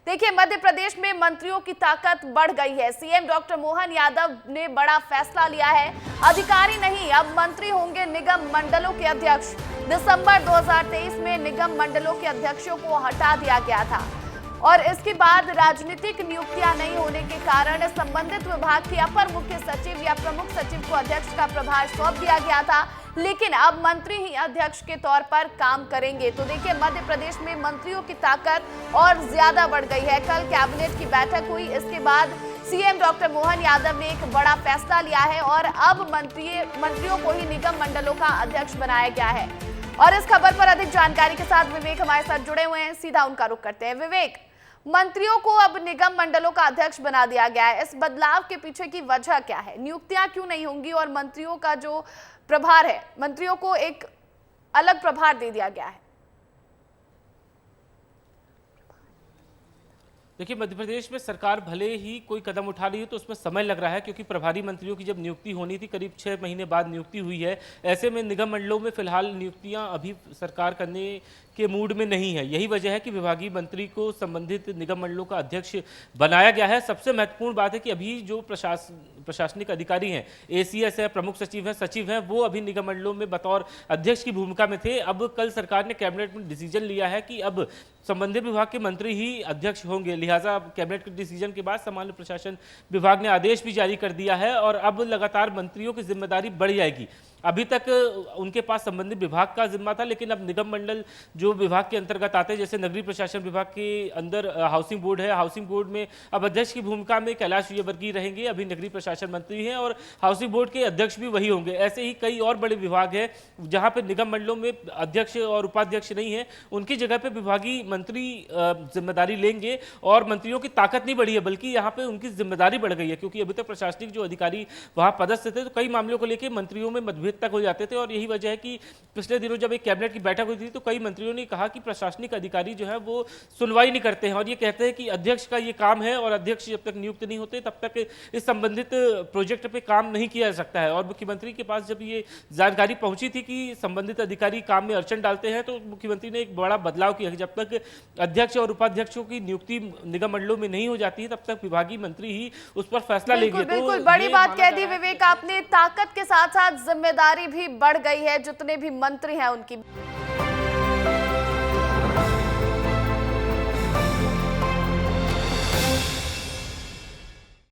देखिए, मध्य प्रदेश में मंत्रियों की ताकत बढ़ गई है। सीएम डॉक्टर मोहन यादव ने बड़ा फैसला लिया है। अधिकारी नहीं, अब मंत्री होंगे निगम मंडलों के अध्यक्ष। दिसंबर 2023 में निगम मंडलों के अध्यक्षों को हटा दिया गया था और इसके बाद राजनीतिक नियुक्तियां नहीं होने के कारण संबंधित विभाग के अपर मुख्य सचिव या प्रमुख सचिव को अध्यक्ष का प्रभार सौंप दिया गया था, लेकिन अब मंत्री ही अध्यक्ष के तौर पर काम करेंगे। तो देखिए, मध्य प्रदेश में मंत्रियों की ताकत और ज्यादा बढ़ गई है। कल कैबिनेट की बैठक हुई, इसके बाद सीएम डॉक्टर मोहन यादव ने एक बड़ा फैसला लिया है और अब मंत्रियों को ही निगम मंडलों का अध्यक्ष बनाया गया है। और इस खबर पर अधिक जानकारी के साथ विवेक हमारे साथ जुड़े हुए हैं, सीधा उनका रुख करते हैं। विवेक, मंत्रियों को अब निगम मंडलों का अध्यक्ष बना दिया गया है, इस बदलाव के पीछे की वजह क्या है? नियुक्तियां क्यों नहीं होंगी और मंत्रियों का जो प्रभार है, मंत्रियों को एक अलग प्रभार दे दिया गया है? देखिए, मध्य प्रदेश में सरकार भले ही कोई कदम उठा रही है तो उसमें समय लग रहा है, क्योंकि प्रभारी मंत्रियों की जब नियुक्ति होनी थी करीब 6 महीने बाद नियुक्ति हुई है। ऐसे में निगम मंडलों में फिलहाल नियुक्तियां अभी सरकार करने के मूड में नहीं है। यही वजह है कि विभागीय मंत्री को संबंधित निगम मंडलों का अध्यक्ष बनाया गया है। सबसे महत्वपूर्ण बात है कि अभी जो प्रशासनिक अधिकारी हैं, एसीएस है, प्रमुख सचिव हैं, सचिव हैं, वो अभी निगम मंडलों में बतौर अध्यक्ष की भूमिका में थे। अब कल सरकार ने कैबिनेट में डिसीजन लिया है कि अब संबंधित विभाग के मंत्री ही अध्यक्ष होंगे। लिहाजा कैबिनेट के डिसीजन के बाद सामान्य प्रशासन विभाग ने आदेश भी जारी कर दिया है और अब लगातार मंत्रियों की जिम्मेदारी बढ़ जाएगी। अभी तक उनके पास संबंधित विभाग का जिम्मा था, लेकिन अब निगम मंडल जो विभाग के अंतर्गत आते हैं, जैसे नगरीय प्रशासन विभाग के अंदर हाउसिंग बोर्ड है, हाउसिंग बोर्ड में अब अध्यक्ष की भूमिका में कैलाश विजयवर्गीय रहेंगे। अभी नगरीय प्रशासन मंत्री हैं और हाउसिंग बोर्ड के अध्यक्ष भी वही होंगे। ऐसे ही कई और बड़े विभाग हैं जहां पर निगम मंडलों में अध्यक्ष और उपाध्यक्ष नहीं है, उनकी जगह पर विभागीय मंत्री जिम्मेदारी लेंगे। और मंत्रियों की ताकत नहीं बढ़ी है, बल्कि यहाँ पे उनकी जिम्मेदारी बढ़ गई है, क्योंकि अभी तक प्रशासनिक जो अधिकारी वहां पदस्थ थे तो कई मामलों को लेकर मंत्रियों में मतभेद तक हो जाते थे। और यही वजह है कि पिछले दिनों जब एक कैबिनेट की बैठक हुई थी तो कई मंत्रियों ने कहा कि प्रशासनिक अधिकारी जो है वो सुनवाई नहीं करते हैं और ये कहते हैं कि अध्यक्ष का ये काम है और अध्यक्ष जब तक नियुक्त नहीं होते तब तक इस संबंधित प्रोजेक्ट पे काम नहीं किया जा सकता है। और मुख्यमंत्री के पास जब ये जानकारी पहुंची थी कि संबंधित अधिकारी काम में अड़चन डालते हैं तो मुख्यमंत्री ने एक बड़ा बदलाव किया कि जब तक अध्यक्ष और उपाध्यक्षों की नियुक्ति निगम मंडलों में नहीं हो जाती है तब तक विभागीय मंत्री ही उस पर फैसला लेंगे। बिल्कुल बड़ी बात कह दी विवेक आपने। ताकत के साथ साथ जिम्मेदारी भी बढ़ गई है, जितने भी मंत्री हैं उनकी।